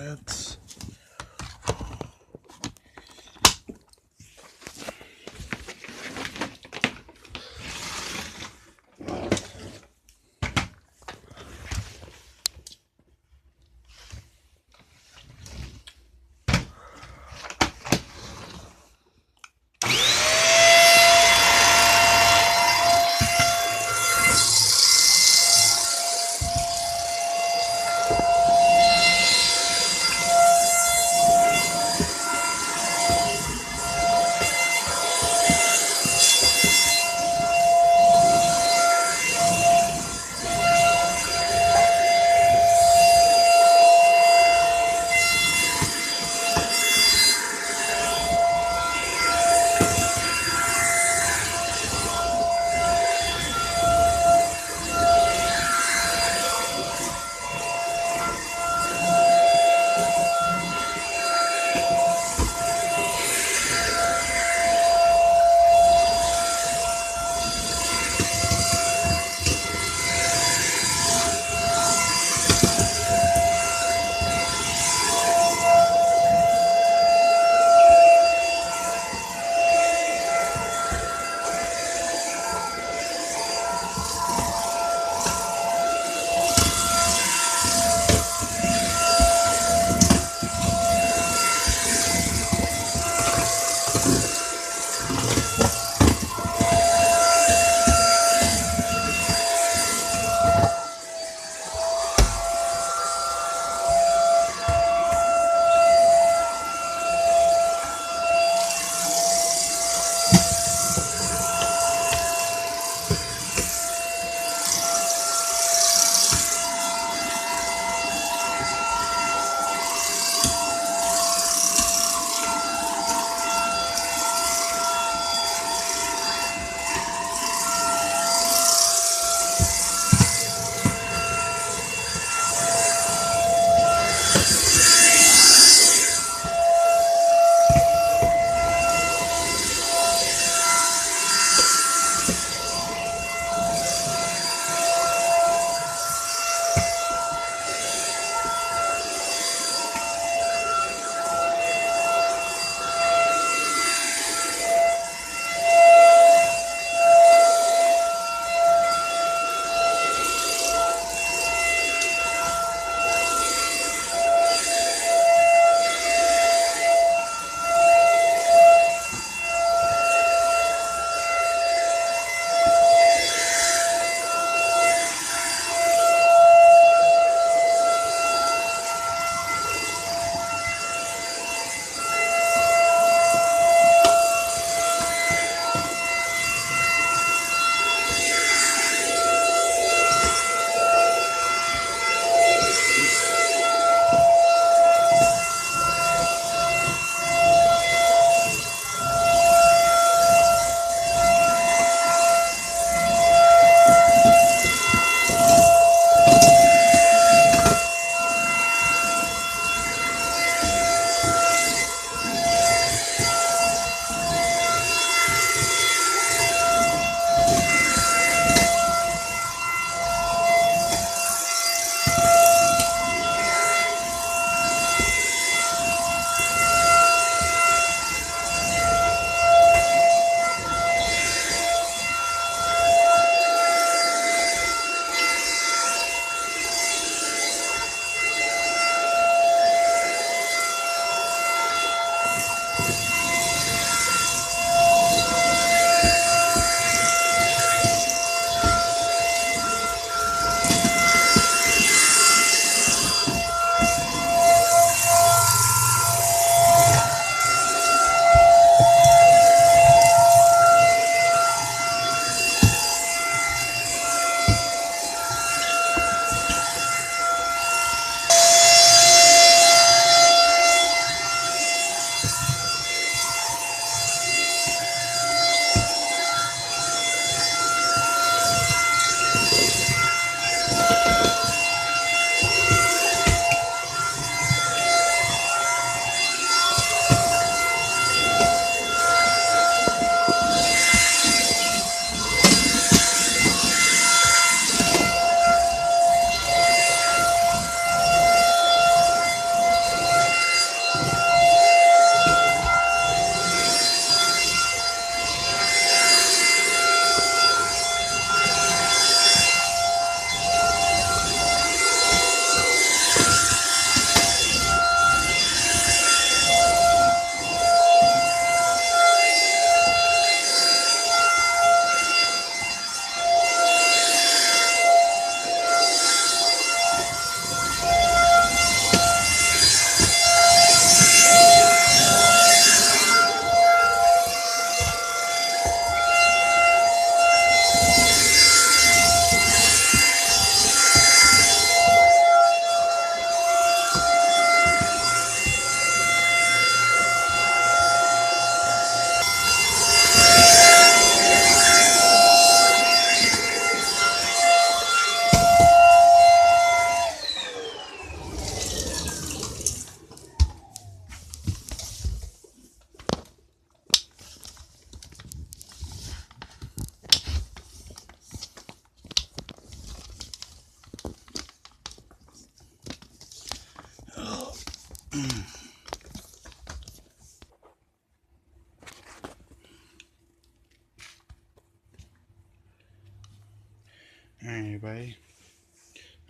that.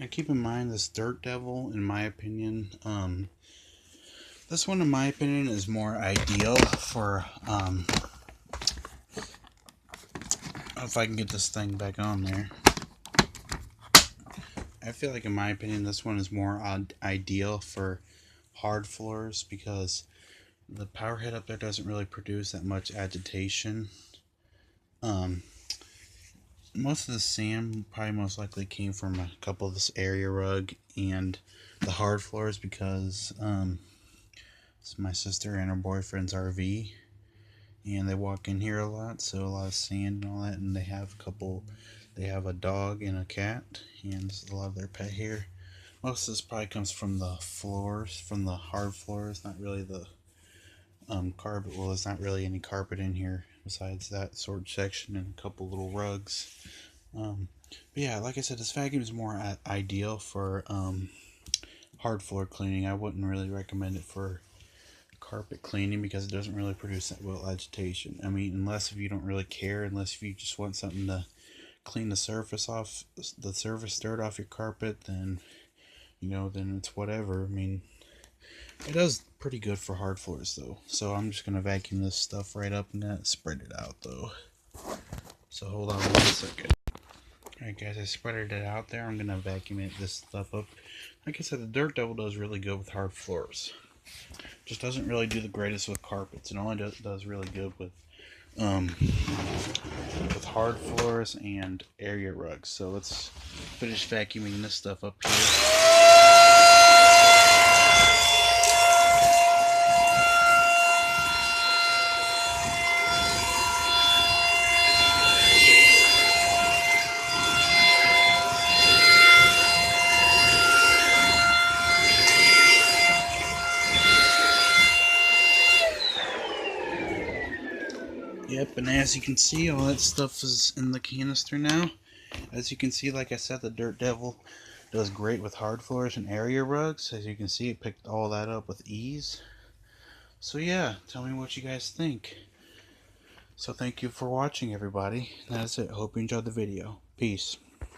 Now keep in mind this Dirt Devil, in my opinion, this one in my opinion is more ideal for, if I can get this thing back on there. I feel like in my opinion this one is more ideal for hard floors because the power head up there doesn't really produce that much agitation. Most of the sand probably most likely came from a couple of this area rug and the hard floors because it's my sister and her boyfriend's RV and they walk in here a lot, so a lot of sand and all that, and they have a dog and a cat, and this is a lot of their pet here. Most of this probably comes from the floors, from the hard floors, not really the carpet. Well, there's not really any carpet in here besides that storage section and a couple little rugs. But yeah, like I said, this vacuum is more ideal for hard floor cleaning. I wouldn't really recommend it for carpet cleaning because it doesn't really produce that well agitation. I mean, unless if you don't really care, unless if you just want something to clean the surface dirt off your carpet, then then it's whatever. I mean, it does pretty good for hard floors though. So I'm just gonna vacuum this stuff right up and then spread it out though. So hold on 1 second. Alright guys, I spreaded it out there. I'm gonna vacuum this stuff up. Like I said, the Dirt Devil does really good with hard floors. Just doesn't really do the greatest with carpets. It only does really good with hard floors and area rugs. So let's finish vacuuming this stuff up here. Yep, and as you can see, all that stuff is in the canister now. As you can see, like I said, the Dirt Devil does great with hard floors and area rugs. As you can see, it picked all that up with ease. So yeah, tell me what you guys think. So thank you for watching, everybody. That's it. Hope you enjoyed the video. Peace.